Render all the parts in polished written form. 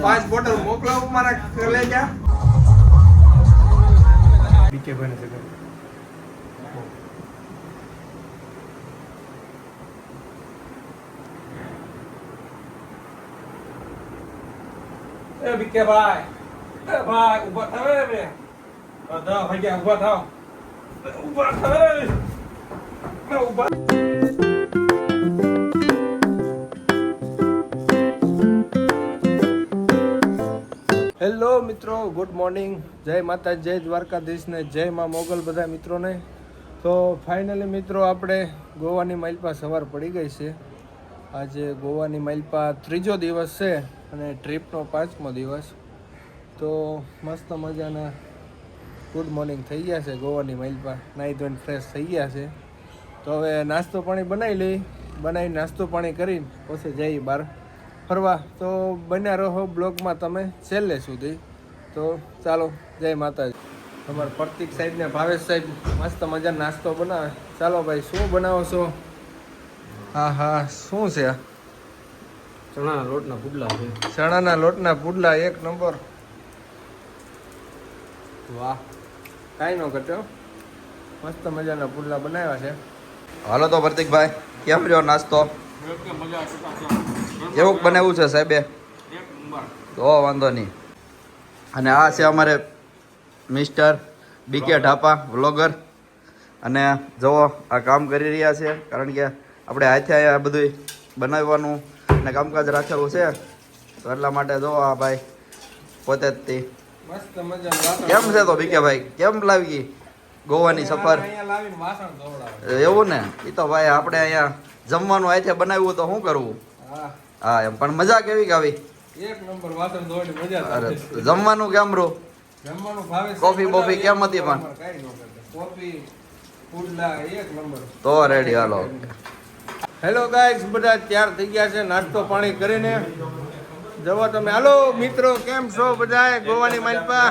5 bottle મોકલાવું મારા કલેજા બીકે બને છે એ બીકે ભાઈ ઉભા થાવ રે બધા ભાગ્યા ઉભા થાવ ઉભા હેલો મિત્રો, ગુડ મોર્નિંગ, જય માતા, જય દ્વારકાધીશ ને જય માં મોગલ બધા મિત્રોને. તો ફાઇનલી મિત્રો આપણે ગોવાની માઇલપા સવાર પડી ગઈ છે. આજે ગોવાની માઇલપા ત્રીજો દિવસ છે અને ટ્રીપનો 5મો દિવસ. તો મસ્ત મજાના ગુડ મોર્નિંગ થઈ ગયા છે ગોવાની માઇલપા, નાહી ધોઈને ફ્રેશ થઈ ગયા છે. તો હવે નાસ્તો પાણી બનાવી નાસ્તો પાણી કરીને પછી જઈએ બહાર ફરવા. તો બન્યા રહો બ્લોગમાં તમે છેલ્લે સુધી. તો ચાલો, જય માતાજી. તમારા પ્રતિક સાહેબ ને ભાવેશ સાહેબ મસ્ત મજા નાસ્તો બનાવે. ચાલો ભાઈ, શું બનાવો છો? હા, શું છે? ચણાના લોટના પુડલા છે. ચણાના લોટના પુડલા, એક નંબર. વાહ, કાંઈ ન ઘટ્યો. મસ્ત મજાના પુડલા બનાવ્યા છે. હાલો તો પ્રતિકભાઈ, કેમ રહ્યો નાસ્તો? એવું બનાવ્યું છે સાહેબે? તો વાંધો નહીં. અને આ છે અમારે મિસ્ટર બીકે ઢાપા વ્લોગર. અને જુઓ આ કામ કરી રહ્યા છે, કારણ કે આપણે હાથે આ બધું બનાવવાનું અને કામકાજ રાખેલું છે. તો એટલા માટે જુઓ આ ભાઈ પોતે જ તે મસ્ત મજાનું. કેમ છે તો બીકે ભાઈ, કેમ લાવી ગોવાની સફર? એવું ને, એ તો ભાઈ આપણે અહીંયા જમવાનું હાથે બનાવ્યું તો શું કરવું. હા એમ, પણ મજા કેવી આવી? એક નંબર, વાસણ ધોવાની મજા. અરે જમવાનું કેમ રહ્યું? જમવાનું ભાવે. કોફી બોફી કેમ હતી? પણ કોફી પુડલા એક નંબર. તો રેડી, હાલો. હેલો ગાઈસ, બધા તૈયાર થઈ ગયા છે નાસ્તો પાણી કરીને. જવો તમે. હાલો મિત્રો, કેમ છો બધા? ગોવાની માઇલપા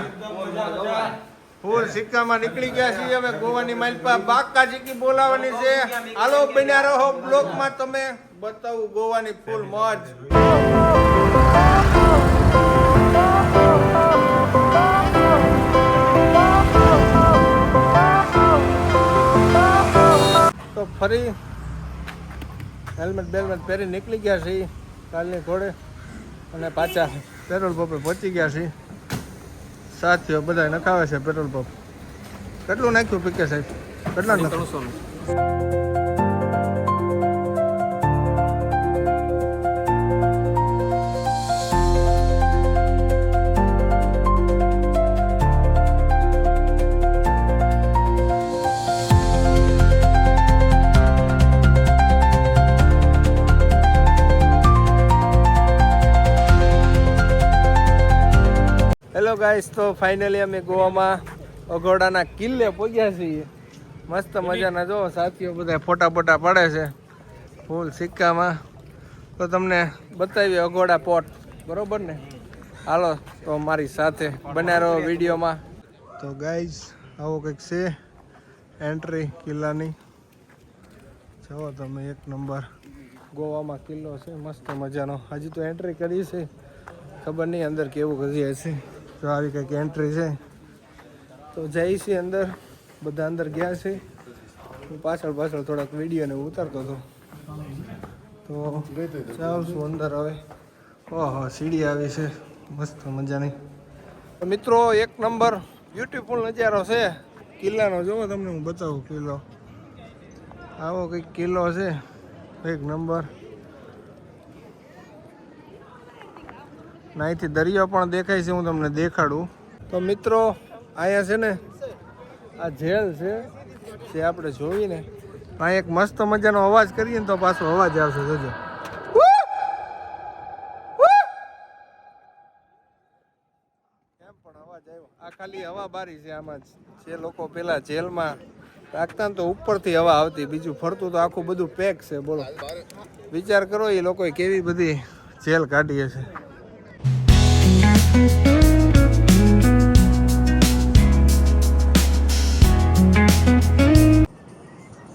ફૂલ સિક્કામાં નીકળી ગયા છીએ હવે. ગોવાની માઇલપા બાકા ચીકી બોલાવાની છે. હાલો બન્યા રહો બ્લોગમાં, તમે બતાવું ગોવાની ફૂલ મોજ. તો ફરી હેલ્મેટ બેલ્મેટ પહેરી નીકળી ગયા છે કાલની ઘોડે, અને પાછા પેટ્રોલ પંપે પહોંચી ગયા છે. સાથીઓ બધા નખાવે છે પેટ્રોલ પંપ. કેટલું નાખ્યું પીકે સાહેબ? કેટલા નાખ્યું? હેલો ગાઈસ, તો ફાઇનલી અમે ગોવામાં અઘોડાના કિલ્લે પહોંચ્યા છીએ. મસ્ત મજાના જો સાથીઓ બધા ફોટા પાડે છે ફૂલ સિક્કામાં. તો તમને બતાવીએ અઘોડા પોટ, બરોબર ને? હાલો તો મારી સાથે બન્યા રહો વિડીયોમાં. તો ગાઈસ, આવો કંઈક છે એન્ટ્રી કિલ્લાની. જુઓ તમે, એક નંબર ગોવામાં કિલ્લો છે મસ્ત મજાનો. હજી તો એન્ટ્રી કરી છે, ખબર નહીં અંદર કેવું હજી હશે. તો આવી કંઈક એન્ટ્રી છે. તો જઈ છે અંદર, બધા અંદર ગયા છે. હું પાછળ થોડાક વિડીયોને ઉતારતો હતો. તો જાઉં છું અંદર હવે. ઓહો, સીડી આવી છે મસ્ત મજાની. મિત્રો, એક નંબર બ્યુટીફુલ નજારો છે કિલ્લાનો. જુઓ તમને હું બતાવું કિલ્લો. આવો કંઈક કિલ્લો છે, એક નંબર. અહીંથી દરિયો પણ દેખાય છે, હું તમને દેખાડું. તો મિત્રો, અહીંયા છે ને આ જેલ છે જે આપણે જોઈને અહીં એક મસ્ત મજાનો અવાજ કરીએ ને તો પાછો અવાજ આવશે. જોજો, કેમ પણ અવાજ આવ્યો. આ ખાલી હવા બારી છે આમાં. જે લોકો પેલા જેલમાં રાખતા ને તો ઉપરથી હવા આવતી, બીજું ફરતું તો આખું બધું પેક છે. બોલો, વિચાર કરો એ લોકોએ કેવી બધી જેલ કાઢી હશે.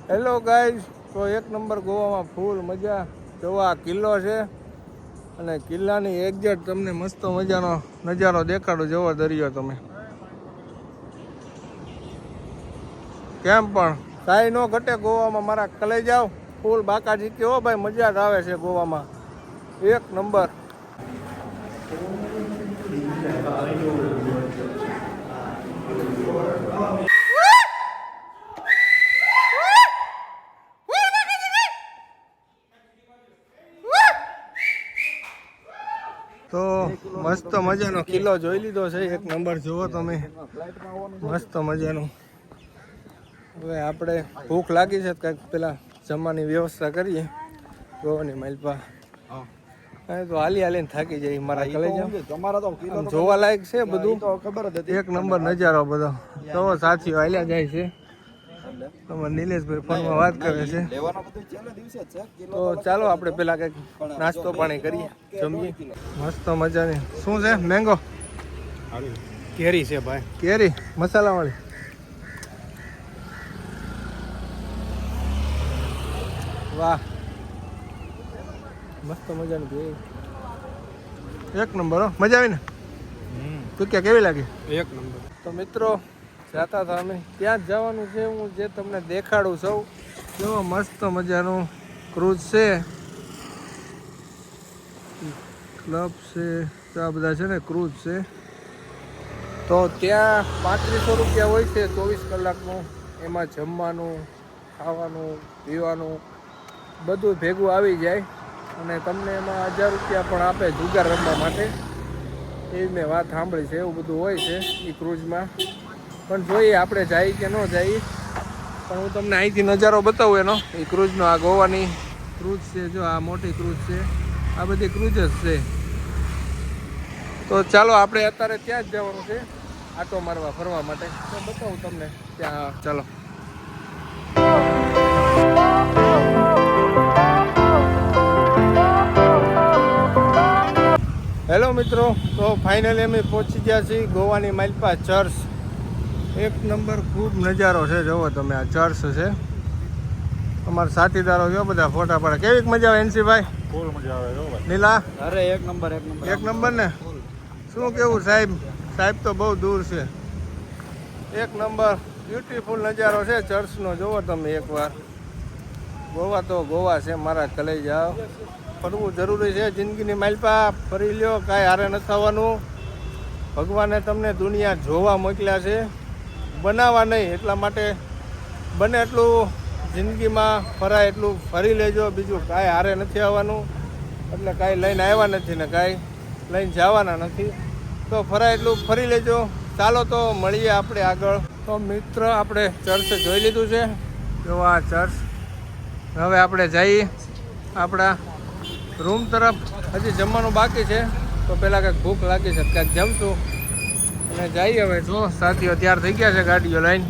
હેલો ગાઈઝ, તો એક નંબર ગોવામાં ફૂલ મજા. જોવા કિલ્લો છે અને કિલ્લાની એક્ઝેક્ટ તમને મસ્ત મજાનો નજારો દેખાડો. જવો દરિયો તમે કેમ પણ કાંઈ ન ઘટે ગોવામાં. મારા કલે જાઓ ફૂલ બાકાજી કેવો ભાઈ, મજા જ આવે છે ગોવામાં. એક નંબર. તો મસ્ત મજાનો કિલ્લો જોઈ લીધો છે. એક નંબર જુઓ તમે, મસ્ત મજાનો. હવે આપણે ભૂખ લાગી છે, કંઈક પેલા જમવાની વ્યવસ્થા કરીએ. ગોવાની માલપા તો હાલી હાલીને થાકી જાય મારા કલેજા. જોવા લાયક છે બધું, એક નંબર નજારો બધો. તો સાથીઓ હાલ્યા જાય છે. તમારે નિલેશભાઈ ફોનમાં વાત કરે છે. તો ચાલો આપણે પેલા કંઈક નાસ્તો પાણી કરીએ, જમીએ. મસ્ત મજાની શું છે? મેંગો કેરી છે ભાઈ, કેરી મસાલાવાળી. વાહ, મસ્ત મજાની કેરી. એક નંબર હો, મજા આવી ને? તું ક્યાં કેવી લાગી? એક નંબર. તો મિત્રો જતા હતા અમે, ત્યાં જ જવાનું છે. હું જે તમને દેખાડું સૌ જો મસ્ત મજાનું ક્રૂઝ છે, ક્લબ છે, તો આ બધા છે ને ક્રૂઝ છે. તો ત્યાં 3500 રૂપિયા હોય છે 24 કલાકનું. એમાં જમવાનું, ખાવાનું, પીવાનું બધું ભેગું આવી જાય. અને તમને એમાં 1000 રૂપિયા પણ આપે જુગાર રમવા માટે. એવી મેં વાત સાંભળી છે. એવું બધું હોય છે એ ક્રૂઝમાં. પણ જોઈએ આપણે જઈએ કે ન જઈએ. પણ હું તમને અહીંથી નજારો બતાવું એનો, એ ક્રૂઝનો. આ ગોવાની ક્રૂઝ છે, જો આ મોટી ક્રૂઝ છે. આ બધી ક્રૂઝ જ છે. તો ચાલો આપણે અત્યારે ત્યાં જ જવાનું છે, આટો મારવા ફરવા માટે. તો બતાવું તમને ત્યાં. ચાલો. હેલો મિત્રો, તો ફાઇનલી અમે પહોંચી ગયા છીએ ગોવાની માલપા ચર્ચ. એક નંબર ખૂબ નજારો છે. જુઓ તમે, આ ચર્ચ છે. અમારા સાથીદારો જો બધા ફોટા પાડે. કેવી મજા આવે એનસીભાઈ? ફૂલ મજા આવે ભાઈ. નીલા? અરે એક નંબર, એક નંબર, એક નંબર ને. શું કેવું સાહેબ? સાહેબ તો બહુ દૂર છે. એક નંબર બ્યુટીફુલ નજારો છે ચર્ચનો. જુઓ તમે એકવાર. ગોવા તો ગોવા છે મારા કલે જાઓ. ફરવું જરૂરી છે જિંદગીની માલપા. ફરી લ્યો, કાંઈ હારે નથી થવાનું. ભગવાને તમને દુનિયા જોવા મોકલ્યા છે, બનાવવા નહીં. એટલા માટે બને એટલું જિંદગીમાં ફરાય એટલું ફરી લેજો. બીજું કાંઈ હારે નથી આવવાનું. એટલે કાંઈ લઈને આવ્યા નથી ને કાંઈ લઈને જવાના નથી. તો ફરાય એટલું ફરી લેજો. ચાલો તો મળીએ આપણે આગળ. તો મિત્ર આપણે ચર્ચ જોઈ લીધું છે. જો આ ચર્ચ. હવે આપણે જઈએ આપણા રૂમ તરફ. હજી જમવાનું બાકી છે. તો પહેલાં કંઈક ભૂખ લાગી છે, ક્યાંક જમશું અને જઈએ. હવે જો સાથીઓ તૈયાર થઈ ગયા છે ગાડીઓ લઈને.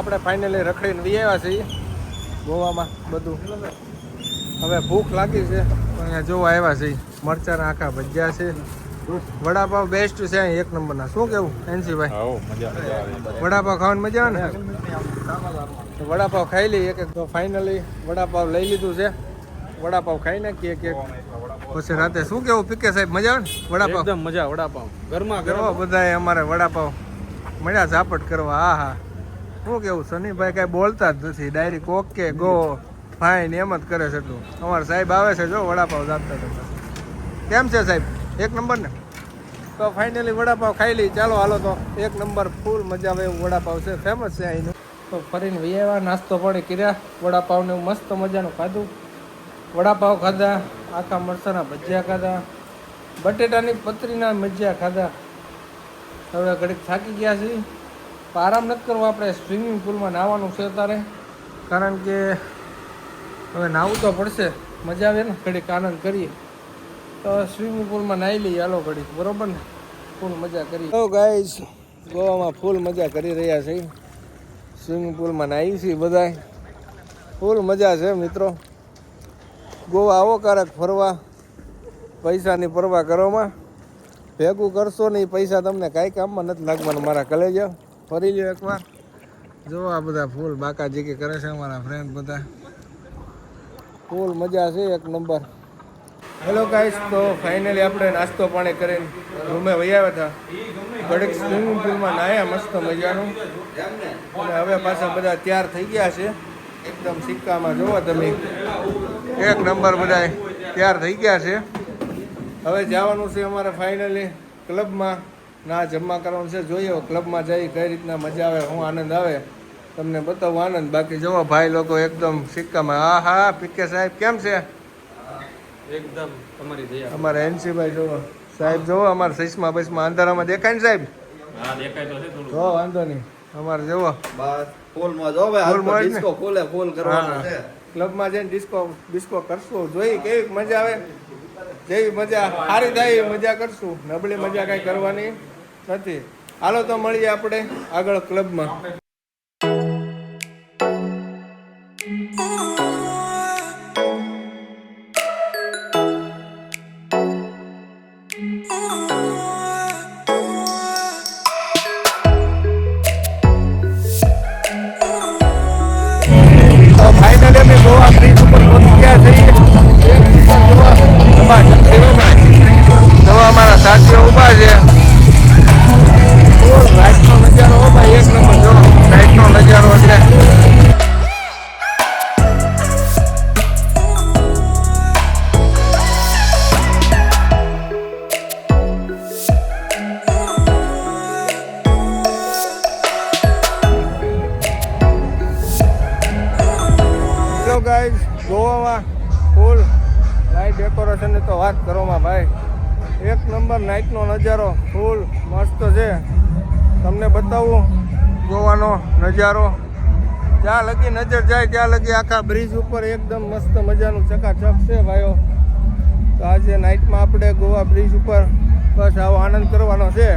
આપણે ફાઇનલી રખડીને વી આવ્યા છીએ ગોવામાં બધું. હવે ભૂખ લાગી છે તો અહીંયા જોવા આવ્યા છીએ. મરચાના આખા ભજીયા છે, વડાપાવ બેસ્ટ છે અહીં, એક નંબરના. શું કેવું એનસીભાઈ? વડાપાવ ખાવાની મજા આવે ને? તો વડાપાવ ખાઈ લઈએ એક. તો ફાઇનલી વડાપાવ લઈ લીધું છે. વડાપાવ ખાઈ નાખીએ એક. પછી રાતે શું કેવું પીકે સાહેબ? મજા આવે ને વડાપાવ? એકદમ મજા. વડાપાવ ગરમા ગરમ. બધા અમારે વડાપાવ મળ્યા ઝાપટ કરવા. હા હા, શું કેવું સનીભાઈ કાંઈ બોલતા જ નથી, ડાયરેક્ટ ઓકે ગો ફાઇન એમ જ કરે છે એટલું. અમારા સાહેબ આવે છે, જો વડાપાવ આપતા હતા. કેમ છે સાહેબ? એક નંબર ને? તો ફાઇનલી વડાપાવ ખાઈ લઈ. ચાલો હાલો, તો એક નંબર ફૂલ મજા આવે એવું વડાપાવ છે, ફેમસ છે અહીંનું. તો ફરીને વૈયા નાસ્તો પાણી કર્યા, વડાપાવને મસ્ત મજાનું ખાધું. વડાપાવ ખાધા, આખા મરચાના ભજીયા ખાધા, બટેટાની પતરીના ભજીયા ખાધા. હવે ઘડીક થાકી ગયા છીએ, આરામ નથી કરવો. આપણે સ્વિમિંગ પુલમાં નાહવાનું છે અત્યારે, કારણ કે હવે નાહવું તો પડશે. મજા આવે ને, ઘડીક આનંદ કરીએ. તો સ્વિમિંગ પુલમાં નાહી લઈએ હાલો ઘડીક, બરોબર ને? ફૂલ મજા કરી. તો ગાઈસ, ગોવામાં ફૂલ મજા કરી રહ્યા છે. સ્વિમિંગ પુલમાં નાહી છીએ બધાય, ફૂલ મજા છે મિત્રો. ગોવા આવો ક્યારેક ફરવા, પૈસાની પરવા કરવામાં. ભેગું કરશો ને એ પૈસા તમને કાંઈ કામમાં નથી લાગવાનું. મારા કલેજા ફરી લ્યો એકવાર. જો આ બધા ફૂલ બાકાજી કે કરે છે અમારા ફ્રેન્ડ બધા. ફૂલ મજા છે એક નંબર. હેલો ગાઈસ, તો ફાઇનલી આપણે નાસ્તો પાણી કરીને રૂમે વહી આવ્યા હતા. ઘડીક સ્વિમિંગ પુલમાં નાહ્યા મસ્ત મજાનું, અને હવે પાછા બધા તૈયાર થઈ ગયા છે એકદમ સિક્કામાં. જોવો તમે, એક નંબર બધા તૈયાર થઈ ગયા છે. હવે જવાનું છે અમારે ફાઇનલી ક્લબમાં, ના જમવા કરવાનું છે. જોઈએ ક્લબમાં જઈ કઈ રીતના મજા આવે, શું આનંદ આવે તમને બતાવું આનંદ. બાકી જુઓ ભાઈ લોકો એકદમ સિક્કામાં. હા હા, પીકે સાહેબ કેમ છે? એકદમ તમારી દયા. અમારા એનસીભાઈ જોવો, સાહેબ જોવો અમારા સૈસમાં બસમાં અંધારામાં દેખાય ને સાહેબ? હા, દેખાય તો છે થોડું. જો વાંધો નહીં, અમારે જોવો બસ ફૂલમાં જો ભાઈ, ફૂલ મોજ ને? ડિસ્કો ફૂલે ફૂલ કરવાનો છે. ક્લબમાં જઈને ડિસ્કો કરશું, જોઈ કેવી મજા આવે. જેવી મજા સારી થાય એવી મજા કરશું, નબળી મજા કાંઈ કરવાની નથી. હાલો તો મળીએ આપણે આગળ ક્લબમાં. ફાઇનલી અમે ગોવા બ્રિજ ઉપર પહોંચી ગયા છીએ. જોવા અમારા સાથીઓ ઊભા છે. રાઈટનો નજારો હો ભાઈ, એક નંબર. જો રાઈટનો નજારો એટલે ગાઈઝ, ગોવામાં ફૂલ લાઇટ ડેકોરેશનની તો વાત કરોમાં ભાઈ, એક નંબર નાઇટનો નજારો ફૂલ મસ્ત છે. તમને બતાવું ગોવાનો નજારો. જ્યાં લગી નજર જાય ત્યાં લગી આખા બ્રિજ ઉપર એકદમ મસ્ત મજાનું ચકાચક છે ભાઈઓ. તો આજે નાઇટમાં આપણે ગોવા બ્રિજ ઉપર બસ આવો આનંદ કરવાનો છે.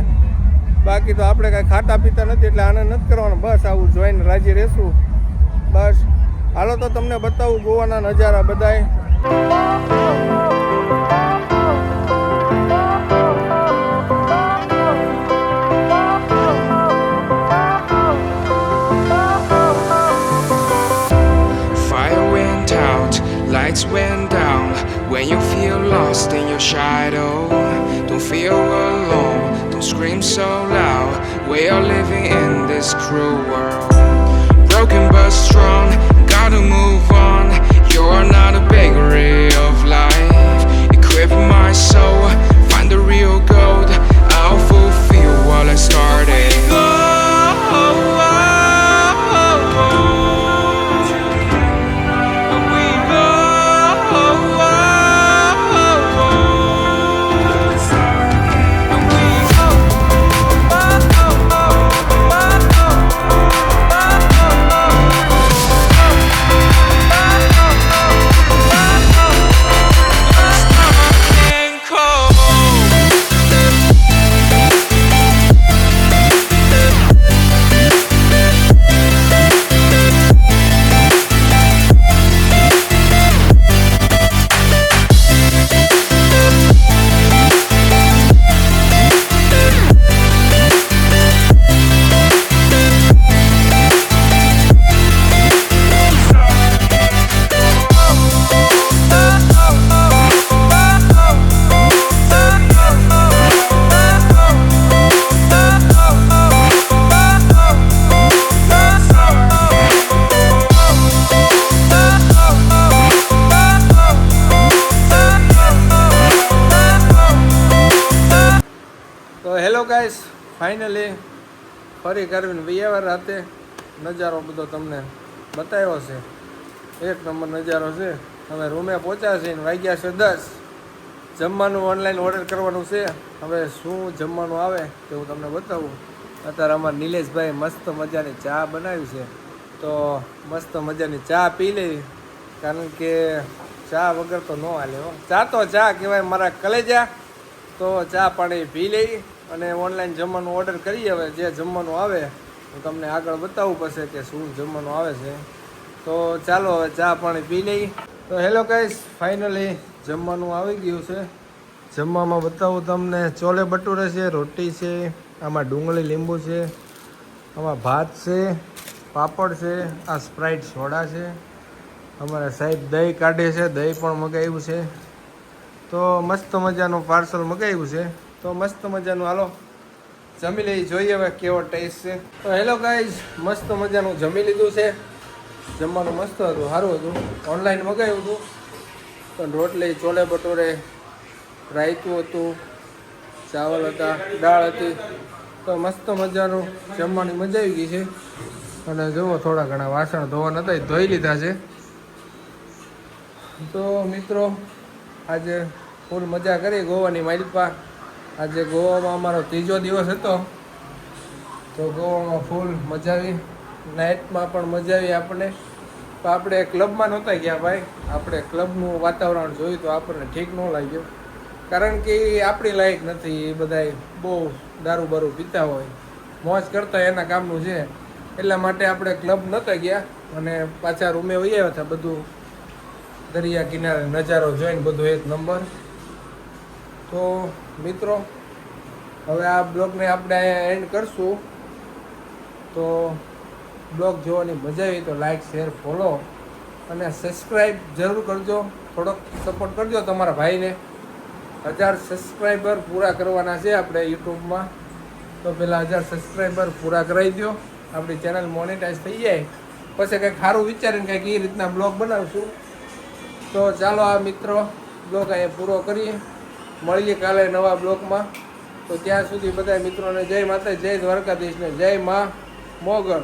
બાકી તો આપણે કાંઈ ખાતા પીતા નથી એટલે આનંદ નથી કરવાનો, બસ આવું જોઈને રાજી રહેશું બસ. હાલો તો તમને બતાવું ગોવાના નજારા બધાય. Fire went out, lights went down. When you feel lost in your shadow, don't feel alone, don't scream so loud. We are living in this cruel world, broken but strong, gotta move on. You're not a bakery of life. Equip my soul, find the real gold. I'll fulfill what I started. Hello guys, finally ફરી કરવીને વિયાવાર રાતે નજારો બધો તમને બતાવ્યો છે. એક number નજારો છે. હવે રૂમે પહોંચ્યા છે ને વાગ્યા છે 10. જમવાનું ઓનલાઈન ઓર્ડર કરવાનું છે. હવે શું જમવાનું આવે તે હું તમને બતાવું. અત્યારે અમારા નિલેશભાઈ મસ્ત મજાની ચા બનાવી છે, તો મસ્ત મજાની ચા પી લેવી, કારણ કે ચા વગર તો ન હાલે હો. ચા તો ચા કહેવાય મારા કલેજા. તો ચા પાણી પી લઈ અને ઓનલાઈન જમવાનું ઓર્ડર કરીએ. હવે જે જમવાનું આવે હું તમને આગળ બતાવવું પડશે કે શું જમવાનું આવે છે. તો ચાલો હવે ચા પાણી પી લઈ. તો હેલો ગાઈસ, ફાઇનલી જમવાનું આવી ગયું છે. જમવામાં બતાવું તમને, ચોલે ભટુરે છે, રોટી છે, આમાં ડુંગળી લીંબુ છે, આમાં ભાત છે, પાપડ છે, આ સ્પ્રાઇટ સોડા છે, અમારા સાહેબ દહીં કાઢે છે, દહીં પણ મગાવ્યું છે. તો મસ્ત મજાનું પાર્સલ મગાવ્યું છે. તો મસ્ત મજાનું હાલો જમી લઈ, જોઈએ હવે કેવો ટેસ્ટ છે. તો હેલો ગાઈઝ, મસ્ત મજાનું જમી લીધું છે. જમવાનું મસ્ત હતું, સારું હતું. ઓનલાઈન મગાવ્યું હતું, પણ રોટલી, ચોલે ભટુરે, રાયતું હતું, ચાવલ હતા, દાળ હતી. તો મસ્ત મજાનું જમવાની મજા આવી ગઈ છે. અને જુઓ થોડા ઘણા વાસણ ધોવાના હતા, એ ધોઈ લીધા છે. તો મિત્રો આજે ફૂલ મજા કરી ગોવાની માઇલપા. આજે ગોવામાં અમારો 3જો દિવસ હતો. તો ગોવામાં ફૂલ મજા આવી, નાઇટમાં પણ મજા આવી આપણને. તો આપણે ક્લબમાં નહોતા ગયા ભાઈ, આપણે ક્લબનું વાતાવરણ જોયું તો આપણને ઠીક ન લાગ્યું, કારણ કે એ આપણી લાયક નથી. એ બધા બહુ દારૂ બારૂ પીતા હોય, મોજ કરતા એના કામનું છે. એટલા માટે આપણે ક્લબ નહોતા ગયા અને પાછા રૂમે વહી આવ્યા હતા. બધું દરિયા કિનારે નજારો જોઈને બધું એક નંબર. તો મિત્રો હવે આ બ્લોગને આપણે અહીંયા એન્ડ કરશું. તો બ્લોગ જોવાની મજા આવી તો લાઈક, શેર, ફોલો અને સબસ્ક્રાઈબ જરૂર કરજો. થોડોક સપોર્ટ કરજો તમારા ભાઈને. 1000 સબસ્ક્રાઈબર પૂરા કરવાના છે આપણે યુટ્યુબમાં. તો પહેલાં 1000 સબસ્ક્રાઈબર પૂરા કરાવી દો, આપણી ચેનલ મોનેટાઈઝ થઈ જાય. પછી કંઈક સારું વિચારીને કંઈક એ રીતના બ્લોગ બનાવશું. તો ચાલો આ મિત્રો બ્લોગ અહીંયા પૂરો કરીએ. મળીએ કાલે નવા બ્લોગમાં. તો ત્યાં સુધી બધા મિત્રોને જય માતા, જય દ્વારકાધીશને, જય મા મોગલ.